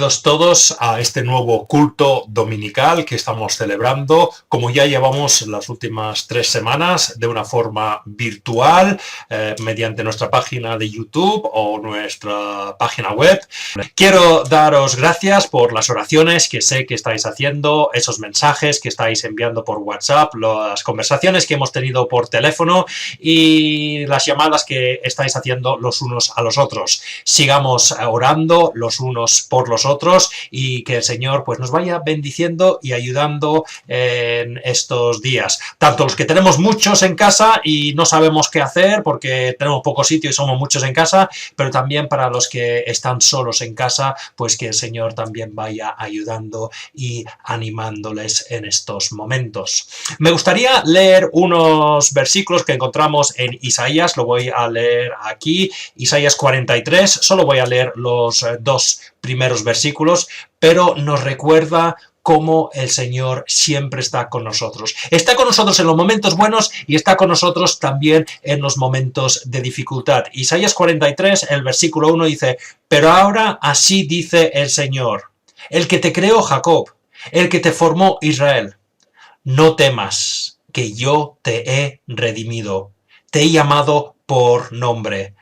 Bienvenidos todos a este nuevo culto dominical que estamos celebrando, como ya llevamos las últimas 3 semanas, de una forma virtual, mediante nuestra página de YouTube o nuestra página web. Quiero daros gracias por las oraciones que sé que estáis haciendo, esos mensajes que estáis enviando por WhatsApp, las conversaciones que hemos tenido por teléfono y las llamadas que estáis haciendo los unos a los otros. Sigamos orando los unos por los otros y que el Señor pues nos vaya bendiciendo y ayudando en estos días. Tanto los que tenemos muchos en casa y no sabemos qué hacer porque tenemos poco sitio y somos muchos en casa, pero también para los que están solos en casa, pues que el Señor también vaya ayudando y animándoles en estos momentos. Me gustaría leer unos versículos que encontramos en Isaías, lo voy a leer aquí, Isaías 43, solo voy a leer los dos primeros versículos, pero nos recuerda cómo el Señor siempre está con nosotros. Está con nosotros en los momentos buenos y está con nosotros también en los momentos de dificultad. Isaías 43, el versículo 1 dice: pero ahora así dice el Señor, el que te creó Jacob, el que te formó Israel, no temas, que yo te he redimido, te he llamado por nombre,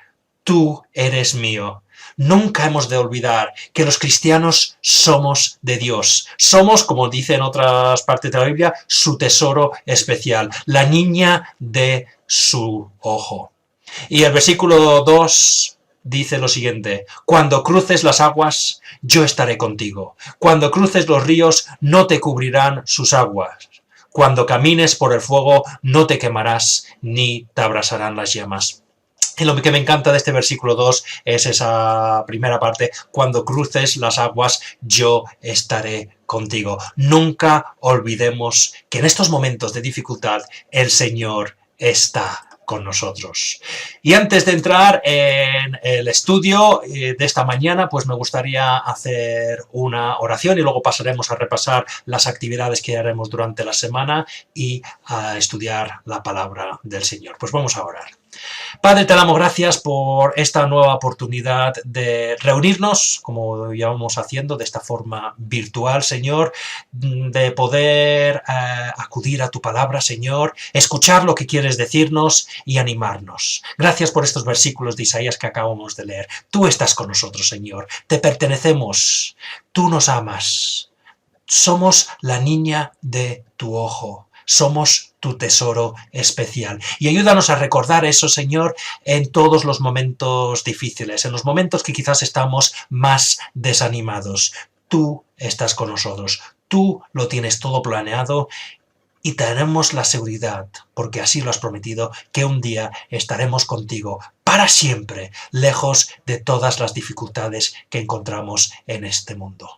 tú eres mío. Nunca hemos de olvidar que los cristianos somos de Dios. Somos, como dice en otras partes de la Biblia, su tesoro especial, la niña de su ojo. Y el versículo 2 dice lo siguiente: cuando cruces las aguas, yo estaré contigo. Cuando cruces los ríos, no te cubrirán sus aguas. Cuando camines por el fuego, no te quemarás, ni te abrasarán las llamas. Y lo que me encanta de este versículo 2 es esa primera parte: cuando cruces las aguas, yo estaré contigo. Nunca olvidemos que en estos momentos de dificultad el Señor está con nosotros. Y antes de entrar en el estudio de esta mañana, pues me gustaría hacer una oración y luego pasaremos a repasar las actividades que haremos durante la semana y a estudiar la palabra del Señor. Pues vamos a orar. Padre, te damos gracias por esta nueva oportunidad de reunirnos, como llevamos haciendo, de esta forma virtual, Señor, de poder acudir a tu palabra, Señor, escuchar lo que quieres decirnos y animarnos. Gracias por estos versículos de Isaías que acabamos de leer. Tú estás con nosotros, Señor, te pertenecemos, tú nos amas, somos la niña de tu ojo. Somos tu tesoro especial. Y ayúdanos a recordar eso, Señor, en todos los momentos difíciles, en los momentos que quizás estamos más desanimados. Tú estás con nosotros. Tú lo tienes todo planeado y tenemos la seguridad, porque así lo has prometido, que un día estaremos contigo para siempre, lejos de todas las dificultades que encontramos en este mundo.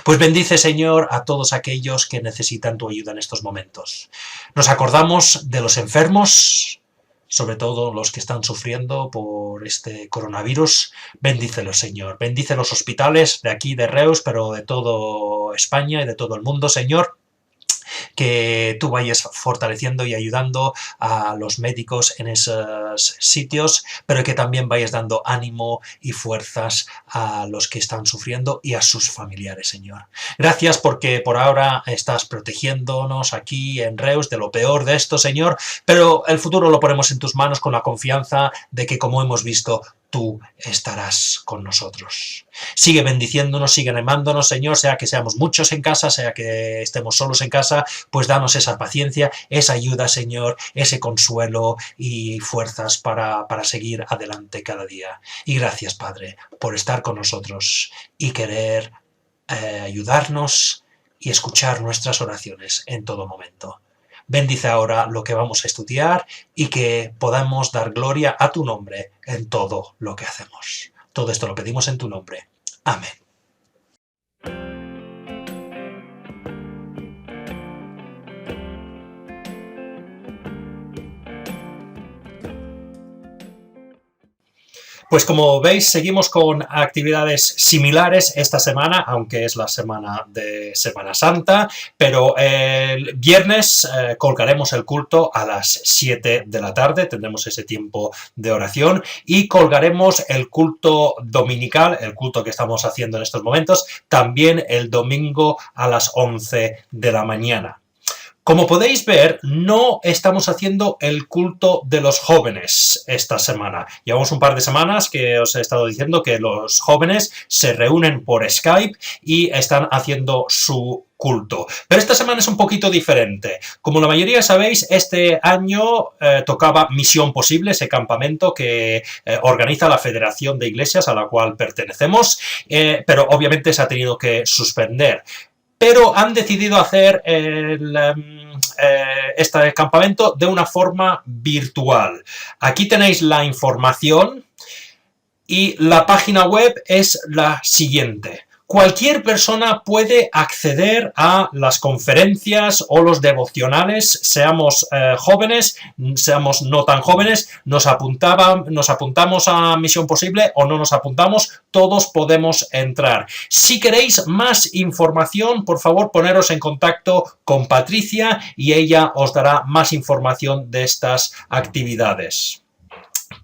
Pues bendice, Señor, a todos aquellos que necesitan tu ayuda en estos momentos. Nos acordamos de los enfermos, sobre todo los que están sufriendo por este coronavirus. Bendícelos, Señor. Bendice los hospitales de aquí, de Reus, pero de toda España y de todo el mundo, Señor. Que tú vayas fortaleciendo y ayudando a los médicos en esos sitios, pero que también vayas dando ánimo y fuerzas a los que están sufriendo y a sus familiares, Señor. Gracias porque por ahora estás protegiéndonos aquí en Reus de lo peor de esto, Señor, pero el futuro lo ponemos en tus manos con la confianza de que, como hemos visto, tú estarás con nosotros. Sigue bendiciéndonos, sigue animándonos, Señor, sea que seamos muchos en casa, sea que estemos solos en casa, pues danos esa paciencia, esa ayuda, Señor, ese consuelo y fuerzas para seguir adelante cada día. Y gracias, Padre, por estar con nosotros y querer ayudarnos y escuchar nuestras oraciones en todo momento. Bendice ahora lo que vamos a estudiar y que podamos dar gloria a tu nombre en todo lo que hacemos. Todo esto lo pedimos en tu nombre. Amén. Pues como veis, seguimos con actividades similares esta semana, aunque es la semana de Semana Santa, pero el viernes colgaremos el culto a las 7 de la tarde, tendremos ese tiempo de oración, y colgaremos el culto dominical, el culto que estamos haciendo en estos momentos, también el domingo a las 11 de la mañana. Como podéis ver, no estamos haciendo el culto de los jóvenes esta semana. Llevamos un par de semanas que os he estado diciendo que los jóvenes se reúnen por Skype y están haciendo su culto. Pero esta semana es un poquito diferente. Como la mayoría sabéis, este año tocaba Misión Posible, ese campamento que organiza la Federación de Iglesias a la cual pertenecemos, pero obviamente se ha tenido que suspender. Pero han decidido hacer este campamento de una forma virtual. Aquí tenéis la información y la página web es la siguiente. Cualquier persona puede acceder a las conferencias o los devocionales, seamos jóvenes, seamos no tan jóvenes, nos apuntamos a Misión Posible o no nos apuntamos, todos podemos entrar. Si queréis más información, por favor, poneros en contacto con Patricia y ella os dará más información de estas actividades.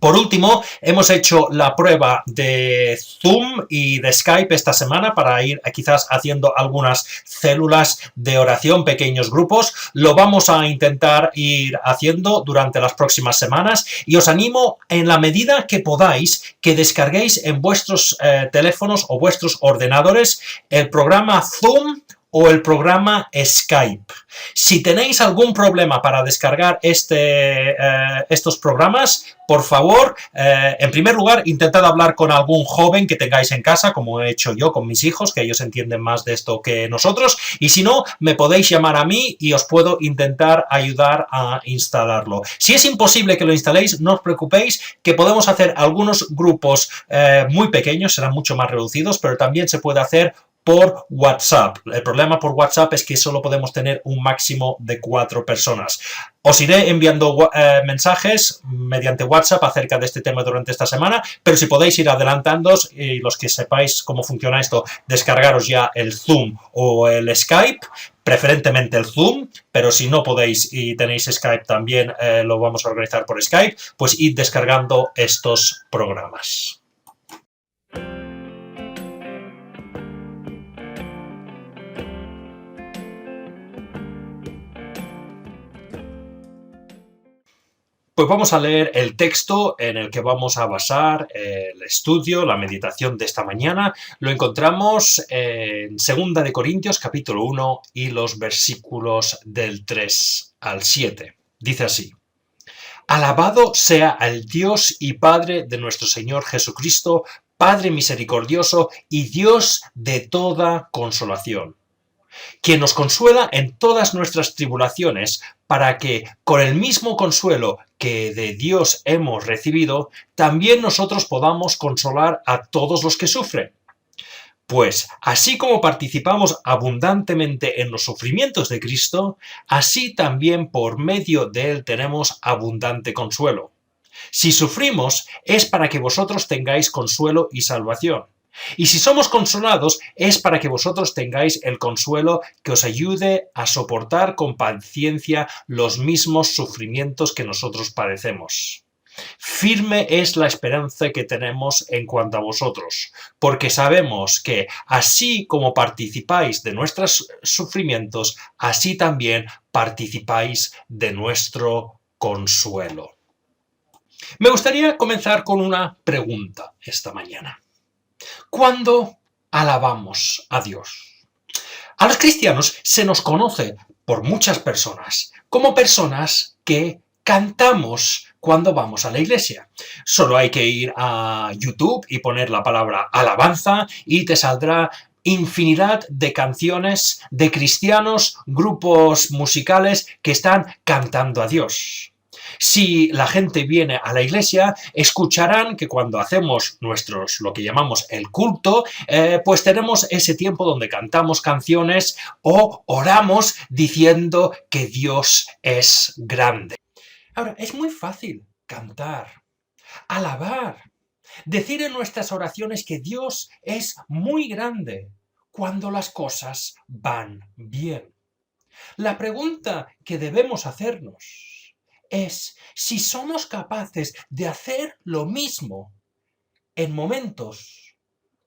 Por último, hemos hecho la prueba de Zoom y de Skype esta semana para ir quizás haciendo algunas células de oración, pequeños grupos. Lo vamos a intentar ir haciendo durante las próximas semanas y os animo en la medida que podáis que descarguéis en vuestros teléfonos o vuestros ordenadores el programa Zoom o el programa Skype. Si tenéis algún problema para descargar estos programas, por favor, en primer lugar, intentad hablar con algún joven que tengáis en casa, como he hecho yo con mis hijos, que ellos entienden más de esto que nosotros, y si no, me podéis llamar a mí y os puedo intentar ayudar a instalarlo. Si es imposible que lo instaléis, no os preocupéis, que podemos hacer algunos grupos muy pequeños, serán mucho más reducidos, pero también se puede hacer por WhatsApp. El problema por WhatsApp es que solo podemos tener un máximo de 4 personas. Os iré enviando mensajes mediante WhatsApp acerca de este tema durante esta semana, pero si podéis ir adelantándoos y los que sepáis cómo funciona esto, descargaros ya el Zoom o el Skype, preferentemente el Zoom, pero si no podéis y tenéis Skype también, lo vamos a organizar por Skype, pues id descargando estos programas. Pues vamos a leer el texto en el que vamos a basar el estudio, la meditación de esta mañana. Lo encontramos en 2 de Corintios, capítulo 1, y los versículos del 3 al 7. Dice así: Alabado sea el Dios y Padre de nuestro Señor Jesucristo, Padre misericordioso y Dios de toda consolación, quien nos consuela en todas nuestras tribulaciones, para que, con el mismo consuelo que de Dios hemos recibido, también nosotros podamos consolar a todos los que sufren. Pues, así como participamos abundantemente en los sufrimientos de Cristo, así también por medio de Él tenemos abundante consuelo. Si sufrimos, es para que vosotros tengáis consuelo y salvación. Y si somos consolados, es para que vosotros tengáis el consuelo que os ayude a soportar con paciencia los mismos sufrimientos que nosotros padecemos. Firme es la esperanza que tenemos en cuanto a vosotros, porque sabemos que, así como participáis de nuestros sufrimientos, así también participáis de nuestro consuelo. Me gustaría comenzar con una pregunta esta mañana. ¿Cuándo alabamos a Dios? A los cristianos se nos conoce por muchas personas como personas que cantamos cuando vamos a la iglesia. Solo hay que ir a YouTube y poner la palabra alabanza y te saldrá infinidad de canciones de cristianos, grupos musicales que están cantando a Dios. Si la gente viene a la iglesia, escucharán que cuando hacemos lo que llamamos el culto, pues tenemos ese tiempo donde cantamos canciones o oramos diciendo que Dios es grande. Ahora, es muy fácil cantar, alabar. Decir en nuestras oraciones que Dios es muy grande cuando las cosas van bien. La pregunta que debemos hacernos es si somos capaces de hacer lo mismo en momentos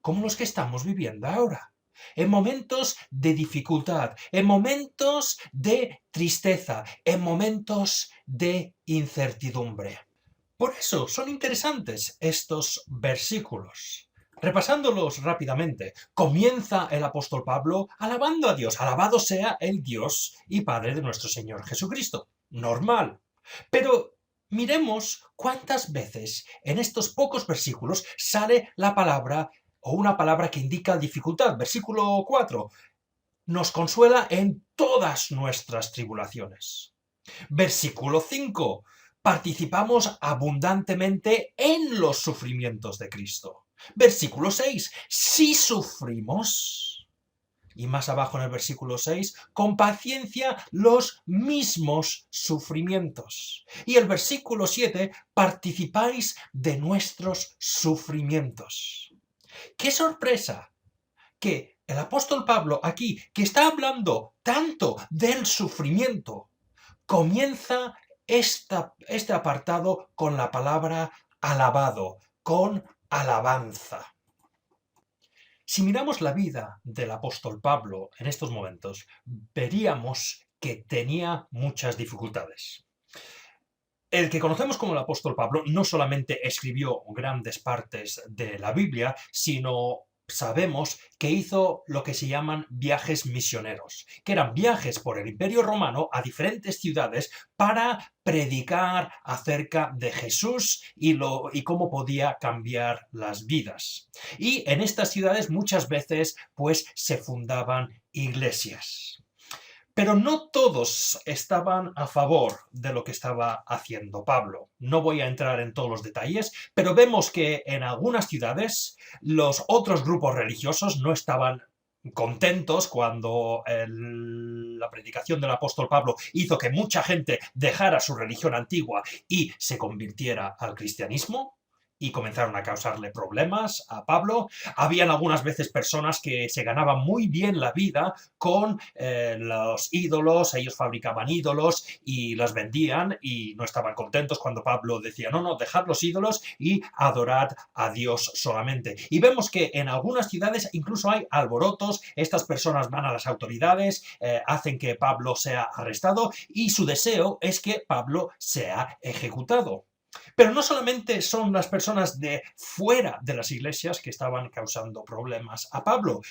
como los que estamos viviendo ahora, en momentos de dificultad, en momentos de tristeza, en momentos de incertidumbre. Por eso son interesantes estos versículos. Repasándolos rápidamente, comienza el apóstol Pablo alabando a Dios. Alabado sea el Dios y Padre de nuestro Señor Jesucristo. Normal. Pero miremos cuántas veces en estos pocos versículos sale la palabra o una palabra que indica dificultad. Versículo 4. Nos consuela en todas nuestras tribulaciones. Versículo 5. Participamos abundantemente en los sufrimientos de Cristo. Versículo 6. Si sufrimos, y más abajo en el versículo 6, con paciencia los mismos sufrimientos. Y el versículo 7, participáis de nuestros sufrimientos. ¡Qué sorpresa! Que el apóstol Pablo aquí, que está hablando tanto del sufrimiento, comienza este apartado con la palabra alabado, con alabanza. Si miramos la vida del apóstol Pablo en estos momentos, veríamos que tenía muchas dificultades. El que conocemos como el apóstol Pablo no solamente escribió grandes partes de la Biblia, sino sabemos que hizo lo que se llaman viajes misioneros, que eran viajes por el Imperio Romano a diferentes ciudades para predicar acerca de Jesús y cómo podía cambiar las vidas. Y en estas ciudades muchas veces pues se fundaban iglesias. Pero no todos estaban a favor de lo que estaba haciendo Pablo. No voy a entrar en todos los detalles, pero vemos que en algunas ciudades los otros grupos religiosos no estaban contentos cuando la predicación del apóstol Pablo hizo que mucha gente dejara su religión antigua y se convirtiera al cristianismo. Y comenzaron a causarle problemas a Pablo. Habían algunas veces personas que se ganaban muy bien la vida con los ídolos. Ellos fabricaban ídolos y los vendían y no estaban contentos cuando Pablo decía, no, dejad los ídolos y adorad a Dios solamente. Y vemos que en algunas ciudades incluso hay alborotos. Estas personas van a las autoridades, hacen que Pablo sea arrestado y su deseo es que Pablo sea ejecutado. Pero no solamente son las personas de fuera de las iglesias que estaban causando problemas a Pablo.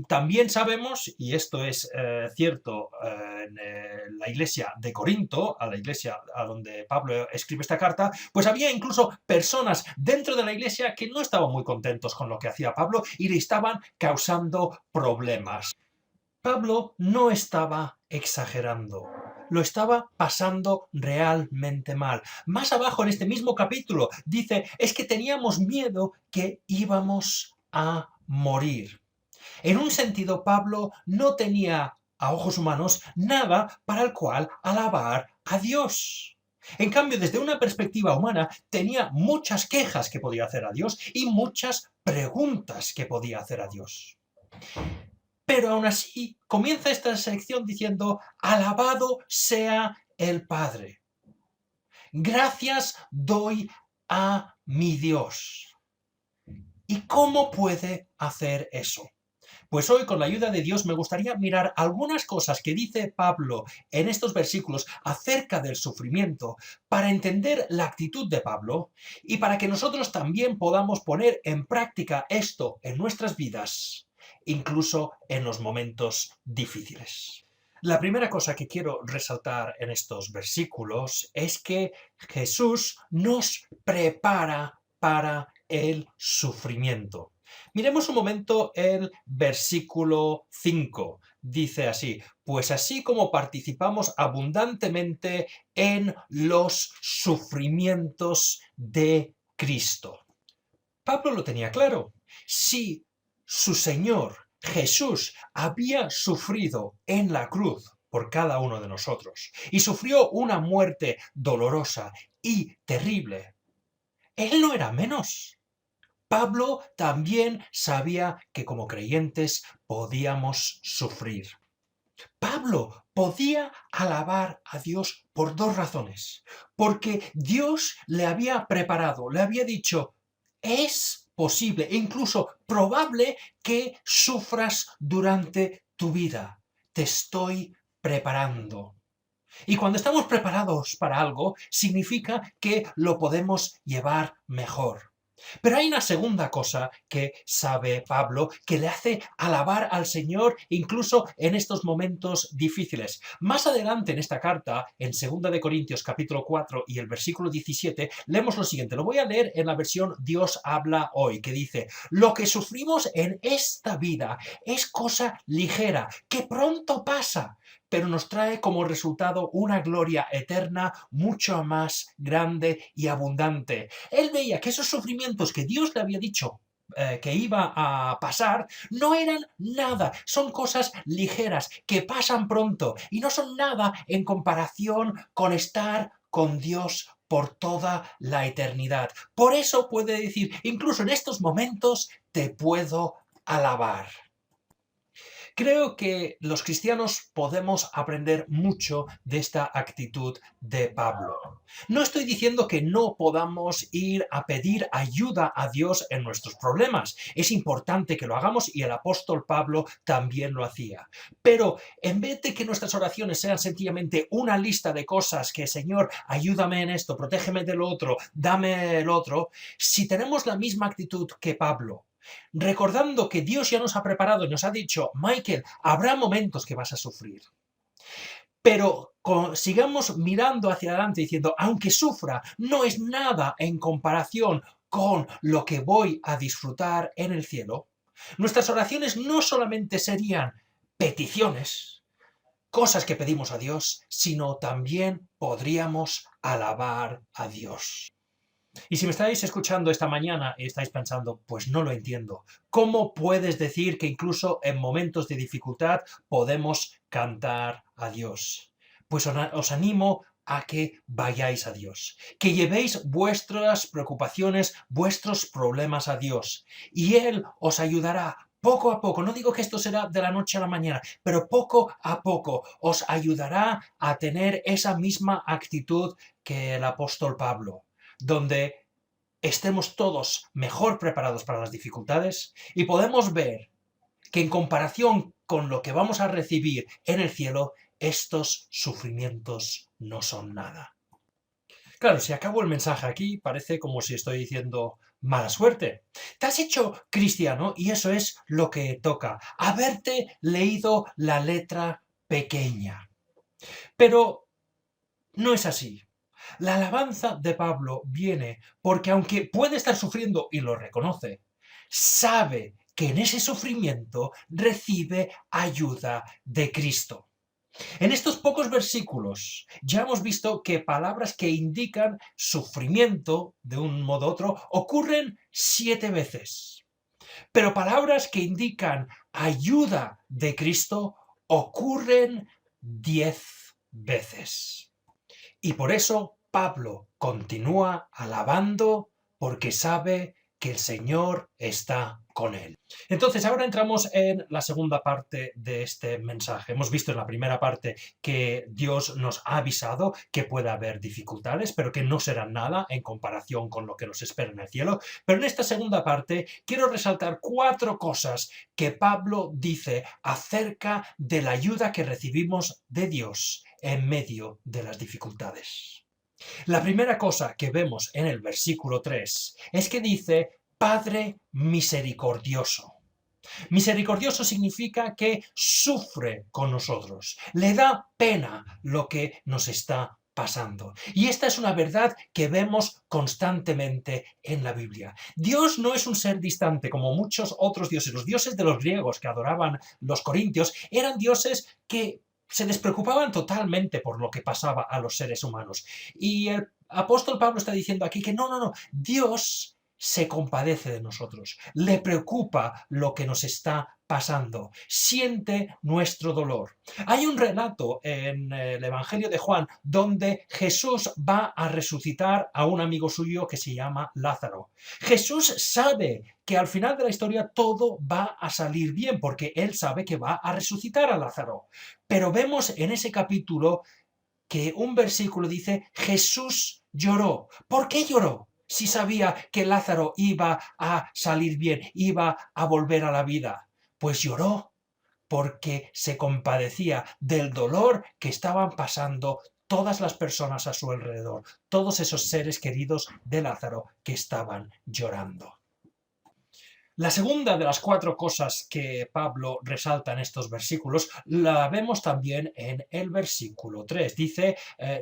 También sabemos, y esto es cierto en la iglesia de Corinto, a la iglesia a donde Pablo escribe esta carta, pues había incluso personas dentro de la iglesia que no estaban muy contentos con lo que hacía Pablo y le estaban causando problemas. Pablo no estaba exagerando, lo estaba pasando realmente mal. Más abajo en este mismo capítulo dice, es que teníamos miedo que íbamos a morir. En un sentido, Pablo no tenía, a ojos humanos, nada para el cual alabar a Dios. En cambio, desde una perspectiva humana, tenía muchas quejas que podía hacer a Dios y muchas preguntas que podía hacer a Dios. Pero aún así, comienza esta sección diciendo, alabado sea el Padre. Gracias doy a mi Dios. ¿Y cómo puede hacer eso? Pues hoy, con la ayuda de Dios, me gustaría mirar algunas cosas que dice Pablo en estos versículos acerca del sufrimiento para entender la actitud de Pablo y para que nosotros también podamos poner en práctica esto en nuestras vidas, incluso en los momentos difíciles. La primera cosa que quiero resaltar en estos versículos es que Jesús nos prepara para el sufrimiento. Miremos un momento el versículo 5. Dice así, pues así como participamos abundantemente en los sufrimientos de Cristo. Pablo lo tenía claro. Si su Señor Jesús había sufrido en la cruz por cada uno de nosotros y sufrió una muerte dolorosa y terrible, Él no era menos. Pablo también sabía que como creyentes podíamos sufrir. Pablo podía alabar a Dios por dos razones. Porque Dios le había preparado, le había dicho, es posible e incluso probable que sufras durante tu vida. Te estoy preparando. Y cuando estamos preparados para algo, significa que lo podemos llevar mejor. Pero hay una segunda cosa que sabe Pablo que le hace alabar al Señor incluso en estos momentos difíciles. Más adelante en esta carta, en 2 de Corintios capítulo 4 y el versículo 17, leemos lo siguiente. Lo voy a leer en la versión Dios habla hoy, que dice: lo que sufrimos en esta vida es cosa ligera, que pronto pasa, pero nos trae como resultado una gloria eterna mucho más grande y abundante. Él veía que esos sufrimientos que Dios le había dicho que iba a pasar, no eran nada, son cosas ligeras que pasan pronto y no son nada en comparación con estar con Dios por toda la eternidad. Por eso puede decir, incluso en estos momentos te puedo alabar. Creo que los cristianos podemos aprender mucho de esta actitud de Pablo. No estoy diciendo que no podamos ir a pedir ayuda a Dios en nuestros problemas. Es importante que lo hagamos y el apóstol Pablo también lo hacía. Pero en vez de que nuestras oraciones sean sencillamente una lista de cosas que, Señor, ayúdame en esto, protégeme del otro, dame el otro, si tenemos la misma actitud que Pablo, recordando que Dios ya nos ha preparado y nos ha dicho, Michael, habrá momentos que vas a sufrir, pero sigamos mirando hacia adelante diciendo, aunque sufra, no es nada en comparación con lo que voy a disfrutar en el cielo. Nuestras oraciones no solamente serían peticiones, cosas que pedimos a Dios, sino también podríamos alabar a Dios. Y si me estáis escuchando esta mañana y estáis pensando, pues no lo entiendo, ¿cómo puedes decir que incluso en momentos de dificultad podemos cantar a Dios? Pues os animo a que vayáis a Dios, que llevéis vuestras preocupaciones, vuestros problemas a Dios, y Él os ayudará poco a poco. No digo que esto será de la noche a la mañana, pero poco a poco os ayudará a tener esa misma actitud que el apóstol Pablo, donde estemos todos mejor preparados para las dificultades y podemos ver que en comparación con lo que vamos a recibir en el cielo, estos sufrimientos no son nada. Claro, si acabo el mensaje aquí, parece como si estoy diciendo mala suerte. Te has hecho cristiano y eso es lo que toca, haberte leído la letra pequeña. Pero no es así. La alabanza de Pablo viene porque aunque puede estar sufriendo y lo reconoce, sabe que en ese sufrimiento recibe ayuda de Cristo. En estos pocos versículos ya hemos visto que palabras que indican sufrimiento de un modo u otro ocurren 7 veces. Pero palabras que indican ayuda de Cristo ocurren 10 veces. Y por eso Pablo continúa alabando porque sabe que el Señor está con él. Entonces ahora entramos en la segunda parte de este mensaje. Hemos visto en la primera parte que Dios nos ha avisado que puede haber dificultades, pero que no serán nada en comparación con lo que nos espera en el cielo. Pero en esta segunda parte quiero resaltar 4 cosas que Pablo dice acerca de la ayuda que recibimos de Dios en medio de las dificultades. La primera cosa que vemos en el versículo 3 es que dice Padre misericordioso. Misericordioso significa que sufre con nosotros, le da pena lo que nos está pasando. Y esta es una verdad que vemos constantemente en la Biblia. Dios no es un ser distante como muchos otros dioses. Los dioses de los griegos que adoraban los corintios eran dioses que se despreocupaban totalmente por lo que pasaba a los seres humanos. Y el apóstol Pablo está diciendo aquí que no, Dios se compadece de nosotros, le preocupa lo que nos está pasando, siente nuestro dolor. Hay un relato en el Evangelio de Juan donde Jesús va a resucitar a un amigo suyo que se llama Lázaro. Jesús sabe que al final de la historia todo va a salir bien porque él sabe que va a resucitar a Lázaro. Pero vemos en ese capítulo que un versículo dice, Jesús lloró. ¿Por qué lloró? Si sabía que Lázaro iba a salir bien, iba a volver a la vida. Pues lloró porque se compadecía del dolor que estaban pasando todas las personas a su alrededor, todos esos seres queridos de Lázaro que estaban llorando. La segunda de las 4 cosas que Pablo resalta en estos versículos la vemos también en el versículo 3. Dice,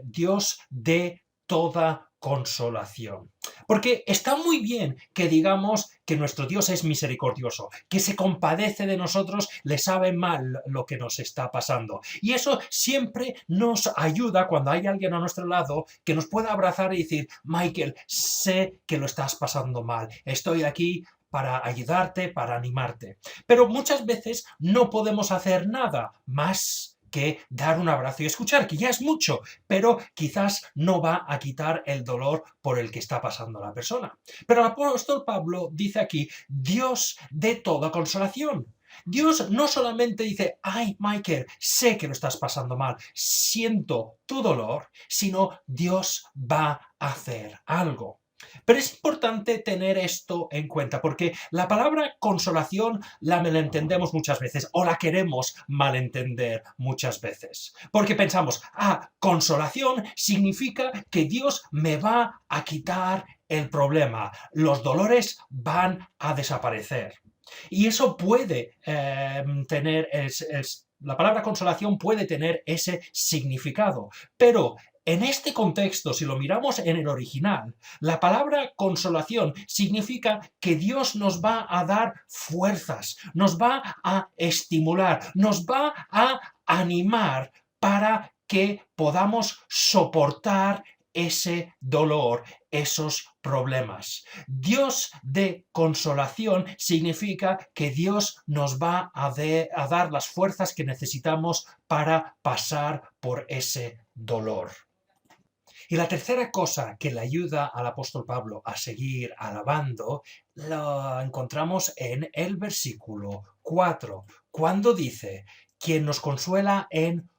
Dios de toda consolación. Porque está muy bien que digamos que nuestro Dios es misericordioso, que se compadece de nosotros, le sabe mal lo que nos está pasando. Y eso siempre nos ayuda cuando hay alguien a nuestro lado que nos pueda abrazar y decir, Michael, sé que lo estás pasando mal, estoy aquí para ayudarte, para animarte. Pero muchas veces no podemos hacer nada más que dar un abrazo y escuchar, que ya es mucho, pero quizás no va a quitar el dolor por el que está pasando la persona. Pero el apóstol Pablo dice aquí, Dios de toda consolación. Dios no solamente dice, ay, Michael, sé que lo estás pasando mal, siento tu dolor, sino Dios va a hacer algo. Pero es importante tener esto en cuenta, porque la palabra consolación la malentendemos muchas veces, o la queremos malentender muchas veces. Porque pensamos, consolación significa que Dios me va a quitar el problema, los dolores van a desaparecer. Y eso puede tener, la palabra consolación puede tener ese significado, pero en este contexto, si lo miramos en el original, la palabra consolación significa que Dios nos va a dar fuerzas, nos va a estimular, nos va a animar para que podamos soportar ese dolor, esos problemas. Dios de consolación significa que Dios nos va a dar las fuerzas que necesitamos para pasar por ese dolor. Y la tercera cosa que le ayuda al apóstol Pablo a seguir alabando, la encontramos en el versículo 4, cuando dice, quien nos consuela en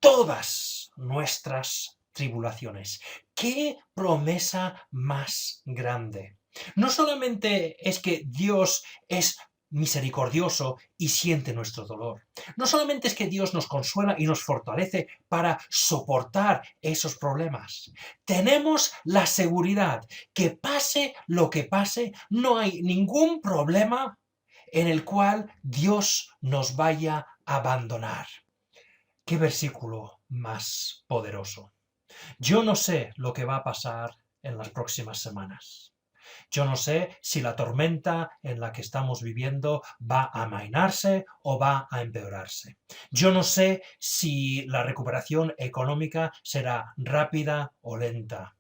todas nuestras tribulaciones. ¡Qué promesa más grande! No solamente es que Dios es misericordioso y siente nuestro dolor. No solamente es que Dios nos consuela y nos fortalece para soportar esos problemas. Tenemos la seguridad que pase lo que pase, no hay ningún problema en el cual Dios nos vaya a abandonar. ¡Qué versículo más poderoso! Yo no sé lo que va a pasar en las próximas semanas. Yo no sé si la tormenta en la que estamos viviendo va a amainarse o va a empeorarse. Yo no sé si la recuperación económica será rápida o lenta.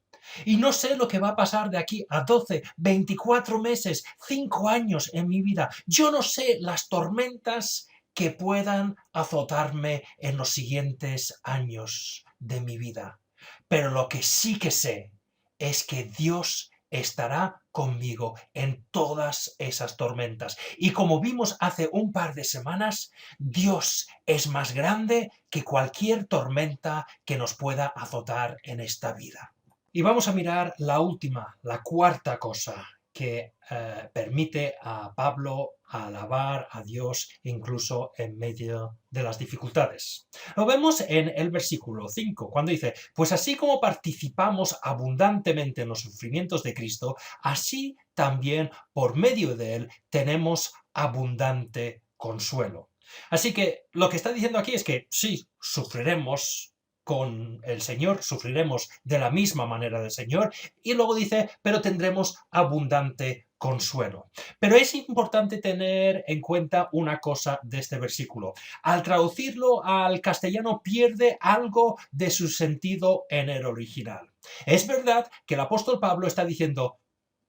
Y no sé lo que va a pasar de aquí a 12, 24 meses, 5 años en mi vida. Yo no sé las tormentas que puedan azotarme en los siguientes años de mi vida. Pero lo que sí que sé es que Dios estará conmigo en todas esas tormentas. Y como vimos hace un par de semanas, Dios es más grande que cualquier tormenta que nos pueda azotar en esta vida. Y vamos a mirar la última, la cuarta cosa que permite a Pablo alabar a Dios incluso en medio de las dificultades. Lo vemos en el versículo 5, cuando dice, pues así como participamos abundantemente en los sufrimientos de Cristo, así también por medio de él tenemos abundante consuelo. Así que lo que está diciendo aquí es que sí, sufriremos con el Señor, sufriremos de la misma manera del Señor, y luego dice, pero tendremos abundante consuelo. Pero es importante tener en cuenta una cosa de este versículo. Al traducirlo al castellano pierde algo de su sentido en el original. Es verdad que el apóstol Pablo está diciendo,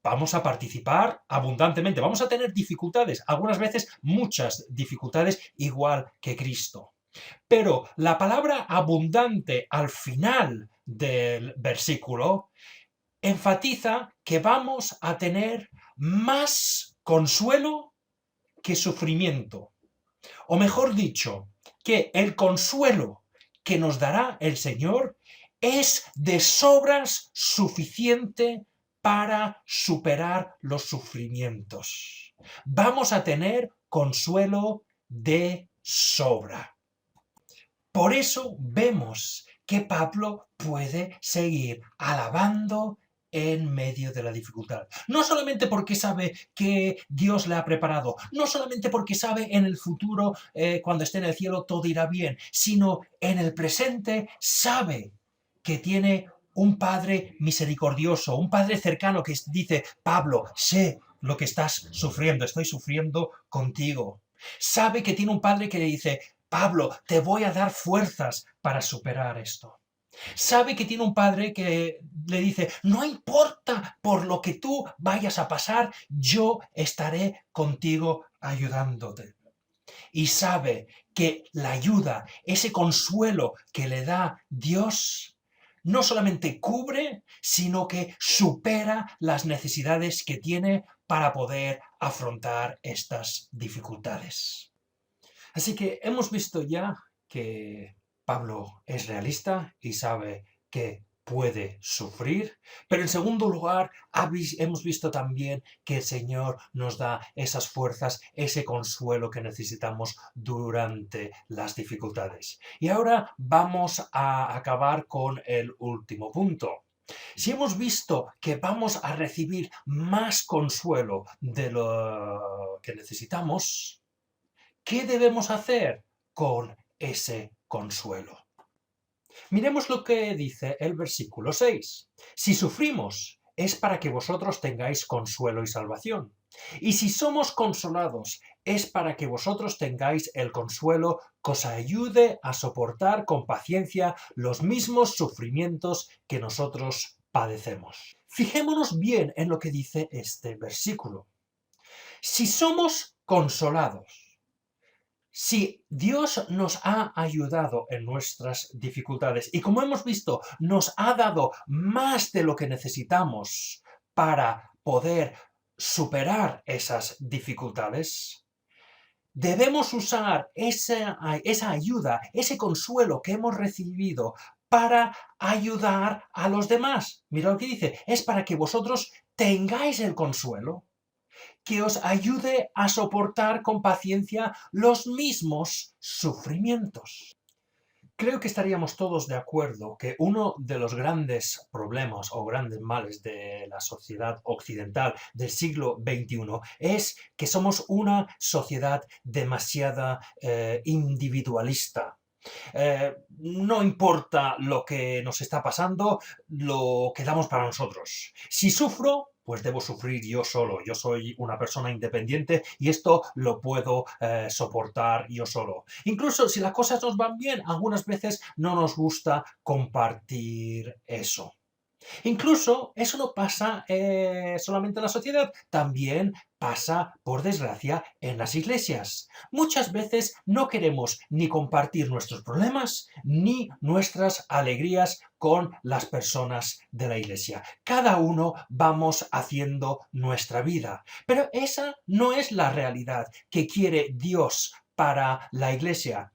vamos a participar abundantemente, vamos a tener dificultades, algunas veces muchas dificultades, igual que Cristo. Pero la palabra abundante al final del versículo enfatiza que vamos a tener más consuelo que sufrimiento. O mejor dicho, que el consuelo que nos dará el Señor es de sobras suficiente para superar los sufrimientos. Vamos a tener consuelo de sobra. Por eso vemos que Pablo puede seguir alabando en medio de la dificultad. No solamente porque sabe que Dios le ha preparado, no solamente porque sabe en el futuro, cuando esté en el cielo, todo irá bien, sino en el presente sabe que tiene un Padre misericordioso, un Padre cercano que dice: Pablo, sé lo que estás sufriendo, estoy sufriendo contigo. Sabe que tiene un Padre que le dice: Pablo, te voy a dar fuerzas para superar esto. Sabe que tiene un Padre que le dice: no importa por lo que tú vayas a pasar, yo estaré contigo ayudándote. Y sabe que la ayuda, ese consuelo que le da Dios, no solamente cubre, sino que supera las necesidades que tiene para poder afrontar estas dificultades. Así que hemos visto ya que Pablo es realista y sabe que puede sufrir, pero en segundo lugar hemos visto también que el Señor nos da esas fuerzas, ese consuelo que necesitamos durante las dificultades. Y ahora vamos a acabar con el último punto. Si hemos visto que vamos a recibir más consuelo de lo que necesitamos, ¿qué debemos hacer con ese consuelo? Miremos lo que dice el versículo 6. Si sufrimos, es para que vosotros tengáis consuelo y salvación. Y si somos consolados, es para que vosotros tengáis el consuelo que os ayude a soportar con paciencia los mismos sufrimientos que nosotros padecemos. Fijémonos bien en lo que dice este versículo. Si somos consolados, si Dios nos ha ayudado en nuestras dificultades y, como hemos visto, nos ha dado más de lo que necesitamos para poder superar esas dificultades, debemos usar esa ayuda, ese consuelo que hemos recibido para ayudar a los demás. Mira lo que dice: es para que vosotros tengáis el consuelo que os ayude a soportar con paciencia los mismos sufrimientos. Creo que estaríamos todos de acuerdo que uno de los grandes problemas o grandes males de la sociedad occidental del siglo XXI es que somos una sociedad demasiado individualista. No importa lo que nos está pasando, lo quedamos para nosotros. Si sufro, pues debo sufrir yo solo. Yo soy una persona independiente y esto lo puedo soportar yo solo. Incluso si las cosas nos van bien, algunas veces no nos gusta compartir eso. Incluso eso no pasa solamente en la sociedad, también pasa, por desgracia, en las iglesias. Muchas veces no queremos ni compartir nuestros problemas ni nuestras alegrías con las personas de la iglesia. Cada uno vamos haciendo nuestra vida, pero esa no es la realidad que quiere Dios para la iglesia.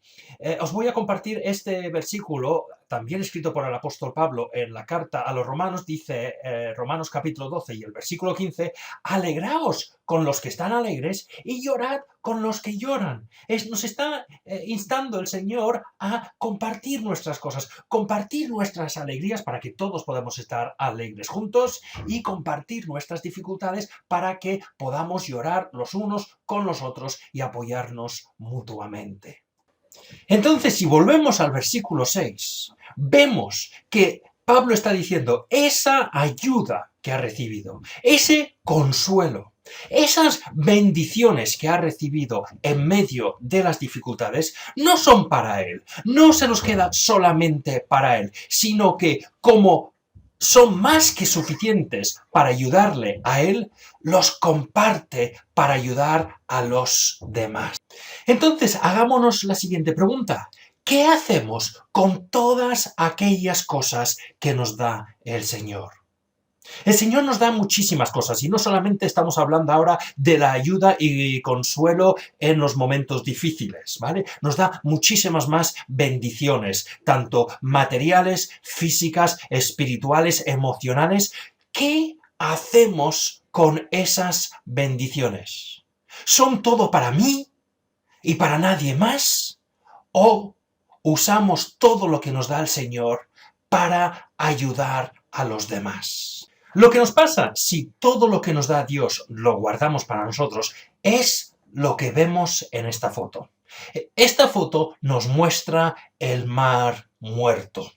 Os voy a compartir este versículo, también escrito por el apóstol Pablo en la carta a los romanos. Dice Romanos capítulo 12 y el versículo 15: alegraos con los que están alegres y llorad con los que lloran. Nos está instando el Señor a compartir nuestras cosas, compartir nuestras alegrías para que todos podamos estar alegres juntos, y compartir nuestras dificultades para que podamos llorar los unos con los otros y apoyarnos mutuamente. Entonces, si volvemos al versículo 6, vemos que Pablo está diciendo esa ayuda que ha recibido, ese consuelo, esas bendiciones que ha recibido en medio de las dificultades, no son para él, no se nos queda solamente para él, sino que como son más que suficientes para ayudarle a él, los comparte para ayudar a los demás. Entonces, hagámonos la siguiente pregunta. ¿Qué hacemos con todas aquellas cosas que nos da el Señor? El Señor nos da muchísimas cosas y no solamente estamos hablando ahora de la ayuda y consuelo en los momentos difíciles, ¿vale? Nos da muchísimas más bendiciones, tanto materiales, físicas, espirituales, emocionales. ¿Qué hacemos con esas bendiciones? ¿Son todo para mí y para nadie más? ¿O usamos todo lo que nos da el Señor para ayudar a los demás? Lo que nos pasa si todo lo que nos da Dios lo guardamos para nosotros es lo que vemos en esta foto. Esta foto nos muestra el Mar Muerto.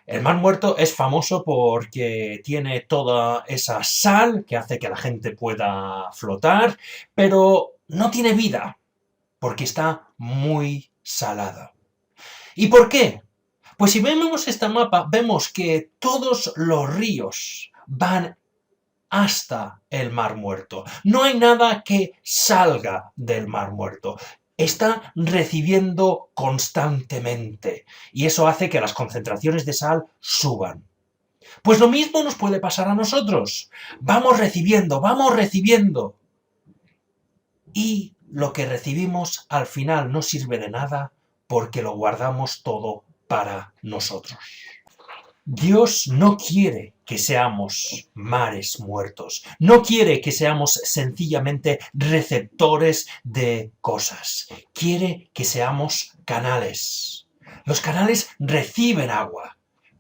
El Mar Muerto es famoso porque tiene toda esa sal que hace que la gente pueda flotar, pero no tiene vida porque está muy salada. ¿Y por qué? Pues si vemos este mapa, vemos que todos los ríos van hasta el Mar Muerto. No hay nada que salga del Mar Muerto. Está recibiendo constantemente y eso hace que las concentraciones de sal suban. Pues lo mismo nos puede pasar a nosotros. Vamos recibiendo. Y lo que recibimos al final no sirve de nada porque lo guardamos todo para nosotros. Dios no quiere que seamos mares muertos, no quiere que seamos sencillamente receptores de cosas, quiere que seamos canales. Los canales reciben agua,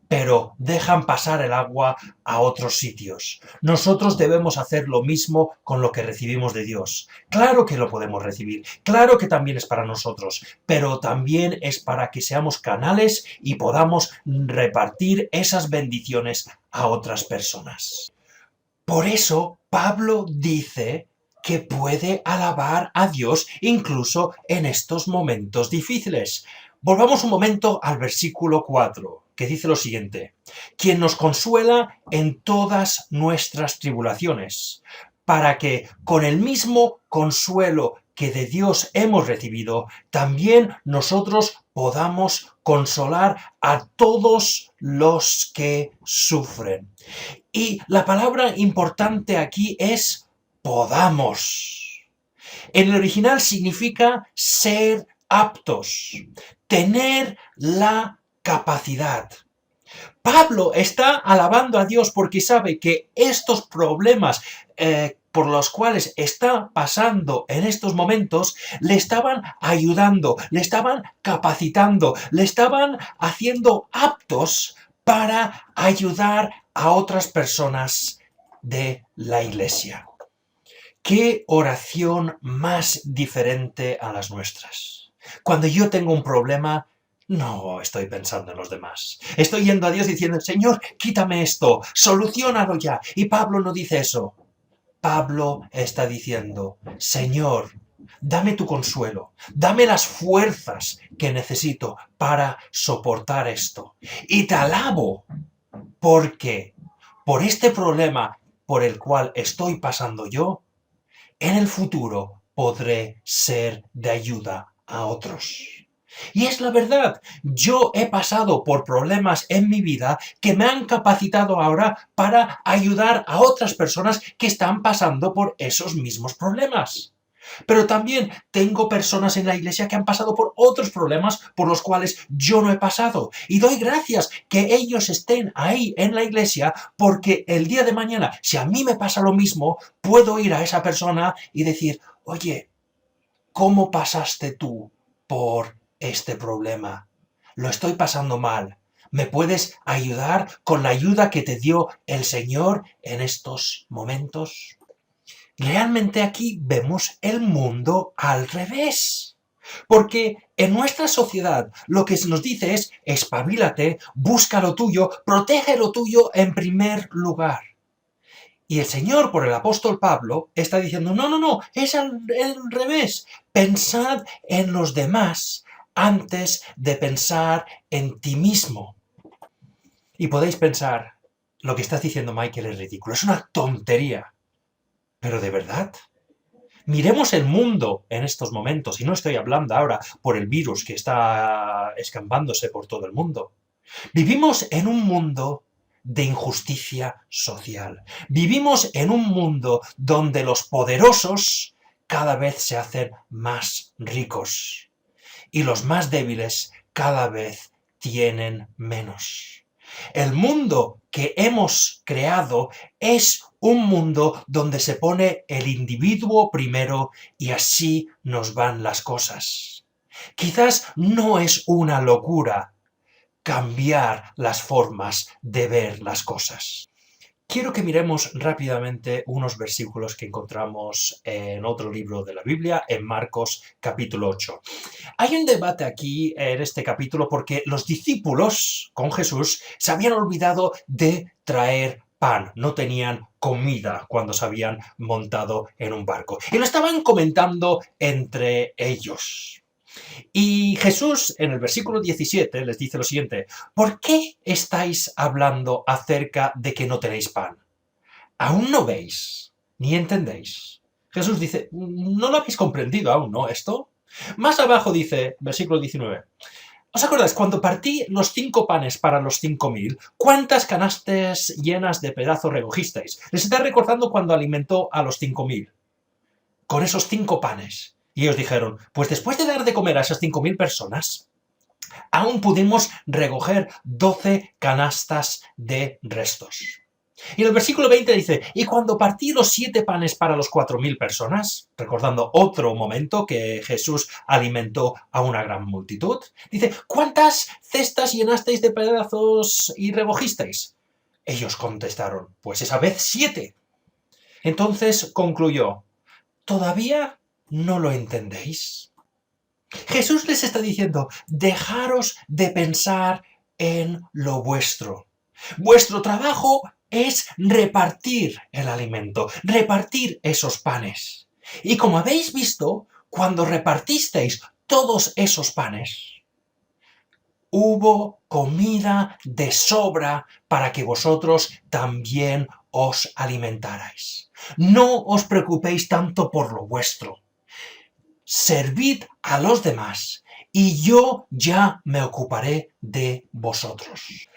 pero dejan pasar el agua a otros sitios. Nosotros debemos hacer lo mismo con lo que recibimos de Dios. Claro que lo podemos recibir, claro que también es para nosotros, pero también es para que seamos canales y podamos repartir esas bendiciones a otras personas. Por eso Pablo dice que puede alabar a Dios incluso en estos momentos difíciles. Volvamos un momento al versículo 4, que dice lo siguiente: quien nos consuela en todas nuestras tribulaciones, para que con el mismo consuelo que de Dios hemos recibido, también nosotros podamos consolar a todos los que sufren. Y la palabra importante aquí es podamos. En el original significa ser aptos, tener la capacidad. Pablo está alabando a Dios porque sabe que estos problemas por los cuales está pasando en estos momentos le estaban ayudando, le estaban capacitando, le estaban haciendo aptos para ayudar a otras personas de la iglesia. ¿Qué oración más diferente a las nuestras? Cuando yo tengo un problema, no estoy pensando en los demás. Estoy yendo a Dios diciendo: Señor, quítame esto, soluciónalo ya. Y Pablo no dice eso. Pablo está diciendo: Señor, dame tu consuelo, dame las fuerzas que necesito para soportar esto. Y te alabo porque por este problema por el cual estoy pasando yo, en el futuro podré ser de ayuda a otros. Y es la verdad, yo he pasado por problemas en mi vida que me han capacitado ahora para ayudar a otras personas que están pasando por esos mismos problemas. Pero también tengo personas en la iglesia que han pasado por otros problemas por los cuales yo no he pasado. Y doy gracias que ellos estén ahí en la iglesia porque el día de mañana, si a mí me pasa lo mismo, puedo ir a esa persona y decir: oye, ¿cómo pasaste tú por este problema? Lo estoy pasando mal. ¿Me puedes ayudar con la ayuda que te dio el Señor en estos momentos? Realmente aquí vemos el mundo al revés. Porque en nuestra sociedad lo que se nos dice es: espabilate, busca lo tuyo, protege lo tuyo en primer lugar. Y el Señor, por el apóstol Pablo, está diciendo: no, es al revés. Pensad en los demás antes de pensar en ti mismo. Y podéis pensar: lo que estás diciendo, Michael, es ridículo, es una tontería. ¿Pero de verdad? Miremos el mundo en estos momentos, y no estoy hablando ahora por el virus que está escampándose por todo el mundo. Vivimos en un mundo de injusticia social. Vivimos en un mundo donde los poderosos cada vez se hacen más ricos y los más débiles cada vez tienen menos. El mundo que hemos creado es un mundo donde se pone el individuo primero y así nos van las cosas. Quizás no es una locura cambiar las formas de ver las cosas. Quiero que miremos rápidamente unos versículos que encontramos en otro libro de la Biblia, en Marcos capítulo 8. Hay un debate aquí en este capítulo porque los discípulos con Jesús se habían olvidado de traer pan, no tenían comida cuando se habían montado en un barco. Y lo estaban comentando entre ellos. Y Jesús, en el versículo 17, les dice lo siguiente: ¿por qué estáis hablando acerca de que no tenéis pan? ¿Aún no veis ni entendéis? Jesús dice, ¿no lo habéis comprendido aún, no, esto? Más abajo dice, versículo 19, ¿os acordáis? Cuando partí los 5 panes para los 5.000, ¿cuántas canastas llenas de pedazos recogisteis? Les está recordando cuando alimentó a los 5.000, con esos 5 panes. Y ellos dijeron, pues después de dar de comer a esas 5.000 personas, aún pudimos recoger 12 canastas de restos. Y en el versículo 20 dice, y cuando partí los 7 panes para los 4.000 personas, recordando otro momento que Jesús alimentó a una gran multitud, dice, ¿cuántas cestas llenasteis de pedazos y recogisteis? Ellos contestaron, pues esa vez 7. Entonces concluyó, ¿todavía no lo entendéis? Jesús les está diciendo, dejaros de pensar en lo vuestro. Vuestro trabajo es repartir el alimento, repartir esos panes. Y como habéis visto, cuando repartisteis todos esos panes, hubo comida de sobra para que vosotros también os alimentarais. No os preocupéis tanto por lo vuestro. Servid a los demás y yo ya me ocuparé de vosotros.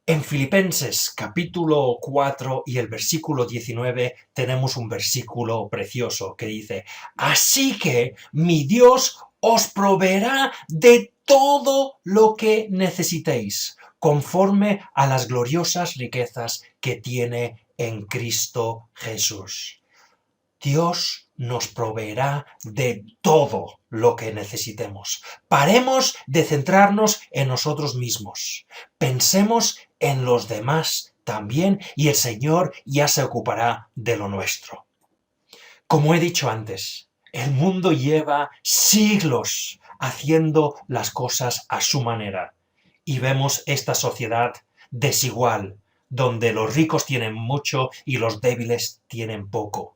En Filipenses capítulo 4 y el versículo 19 tenemos un versículo precioso que dice, así que mi Dios os proveerá de todo lo que necesitéis, conforme a las gloriosas riquezas que tiene en Cristo Jesús. Dios nos proveerá de todo lo que necesitemos. Paremos de centrarnos en nosotros mismos. Pensemos en los demás también y el Señor ya se ocupará de lo nuestro. Como he dicho antes, el mundo lleva siglos haciendo las cosas a su manera y vemos esta sociedad desigual, donde los ricos tienen mucho y los débiles tienen poco.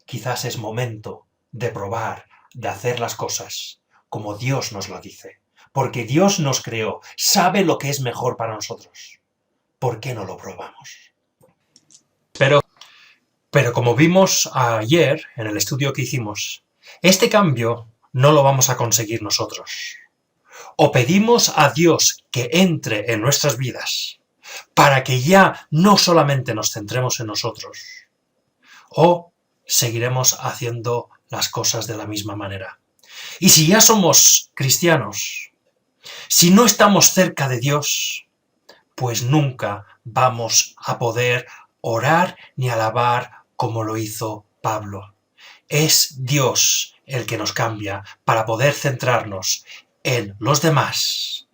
Quizás es momento de probar, de hacer las cosas como Dios nos lo dice. Porque Dios nos creó, sabe lo que es mejor para nosotros. ¿Por qué no lo probamos? Pero como vimos ayer en el estudio que hicimos, este cambio no lo vamos a conseguir nosotros. O pedimos a Dios que entre en nuestras vidas para que ya no solamente nos centremos en nosotros, o seguiremos haciendo las cosas de la misma manera. Y si ya somos cristianos, si no estamos cerca de Dios, pues nunca vamos a poder orar ni alabar como lo hizo Pablo. Es Dios el que nos cambia para poder centrarnos en los demás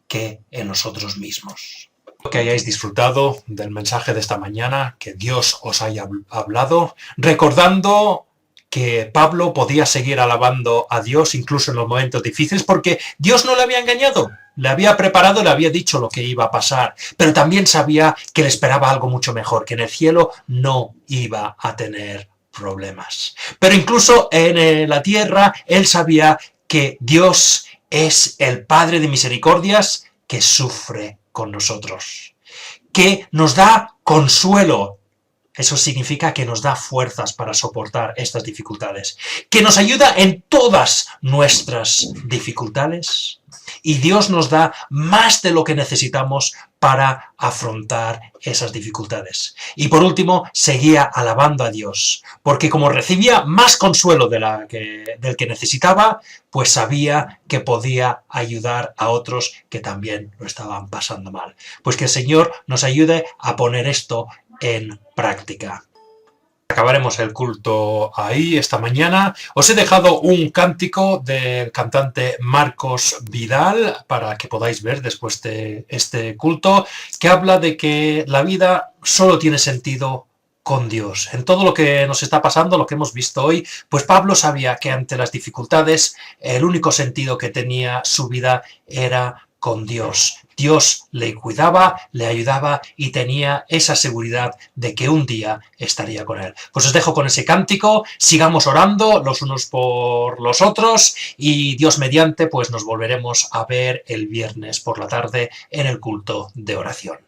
que en nosotros mismos. Que hayáis disfrutado del mensaje de esta mañana, que Dios os haya hablado, recordando que Pablo podía seguir alabando a Dios incluso en los momentos difíciles porque Dios no le había engañado, le había preparado, le había dicho lo que iba a pasar, pero también sabía que le esperaba algo mucho mejor, que en el cielo no iba a tener problemas. Pero incluso en la tierra él sabía que Dios es el Padre de misericordias que sufre con nosotros, que nos da consuelo. Eso significa que nos da fuerzas para soportar estas dificultades, que nos ayuda en todas nuestras dificultades, y Dios nos da más de lo que necesitamos para afrontar esas dificultades. Y por último, seguía alabando a Dios, porque como recibía más consuelo del que necesitaba, pues sabía que podía ayudar a otros que también lo estaban pasando mal. Pues que el Señor nos ayude a poner esto en práctica. Acabaremos el culto ahí esta mañana. Os he dejado un cántico del cantante Marcos Vidal para que podáis ver después de este culto, que habla de que la vida solo tiene sentido con Dios. En todo lo que nos está pasando, lo que hemos visto hoy, pues Pablo sabía que ante las dificultades el único sentido que tenía su vida era con Dios. Dios le cuidaba, le ayudaba y tenía esa seguridad de que un día estaría con él. Pues os dejo con ese cántico, sigamos orando los unos por los otros y Dios mediante, pues nos volveremos a ver el viernes por la tarde en el culto de oración.